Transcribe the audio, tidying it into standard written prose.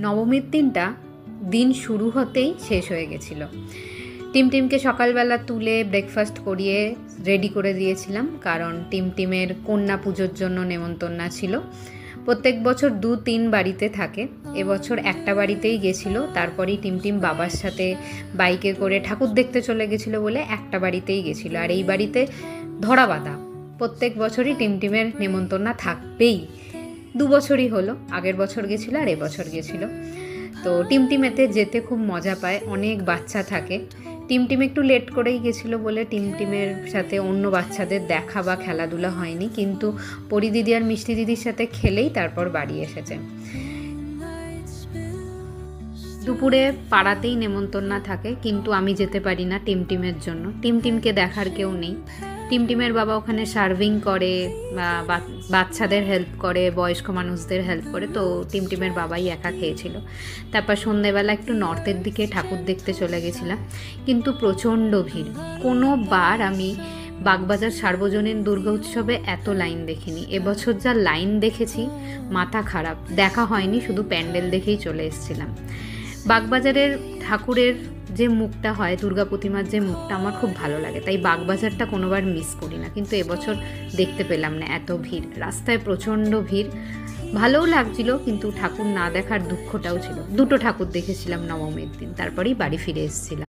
নবমীর দিনটা দিন শুরু হতেই শেষ হয়ে গেছিল। টিমটিমকে সকালবেলা তুলে ব্রেকফাস্ট করিয়ে রেডি করে দিয়েছিলাম, কারণ টিমটিমের কন্যা পুজোর জন্য নেমন্তন্না ছিল। প্রত্যেক বছর 2-3 বাড়িতে থাকে, এবছর একটা বাড়িতেই গেছিল। তারপরেই টিমটিম বাবার সাথে বাইকে করে ঠাকুর দেখতে চলে গেছিলো বলে একটা বাড়িতেই গেছিলো। আর এই বাড়িতে ধরা বাঁধা প্রত্যেক বছরই টিমটিমের নেমন্তন্না থাকবেই। 2 বছরই হলো, আগের বছর গেছিলো আর এবছর গেছিলো। তো টিমটিমেতে যেতে খুব মজা পায়, অনেক বাচ্চা থাকে। টিমটিম একটু লেট করেই গেছিলো বলে টিমটিমের সাথে অন্য বাচ্চাদের দেখা বা খেলাধুলা হয়নি, কিন্তু পরি দিদি আর মিষ্টি দিদির সাথে খেলেই তারপর বাড়ি এসেছে। দুপুরে পাড়াতেই নেমন্তন্না থাকে, কিন্তু আমি যেতে পারি না টিমটিমের জন্য। টিমটিমকে দেখার কেউ নেই। টিমটিমের বাবা ওখানে সার্ভিং করে, বাচ্চাদের হেল্প করে, বয়স্ক মানুষদের হেল্প করে, তো টিমটিমের বাবাই একা খেয়েছিল। তারপর সন্ধ্যেবেলা একটু নর্থের দিকে ঠাকুর দেখতে চলে গেছিলাম, কিন্তু প্রচণ্ড ভিড়। কোনোবার আমি বাগবাজার সার্বজনীন দুর্গা উৎসবে এত লাইন দেখিনি। এবছর যা লাইন দেখেছি মাথা খারাপ, দেখা হয়নি, শুধু প্যান্ডেল দেখেই চলে এসেছিলাম। বাগবাজারের ঠাকুরের যে মুখটা হয়, দুর্গা প্রতিমার যে মুখটা আমার খুব ভালো লাগে, তাই বাগবাজারটা কোনোবার মিস করি না। কিন্তু এবছর দেখতে পেলাম না, এত ভিড়, রাস্তায় প্রচণ্ড ভিড়। ভালোও লাগছিল, কিন্তু ঠাকুর না দেখার দুঃখটাও ছিল। 2টো ঠাকুর দেখেছিলাম নবমীর দিন, তারপরেই বাড়ি ফিরে এসেছিলাম।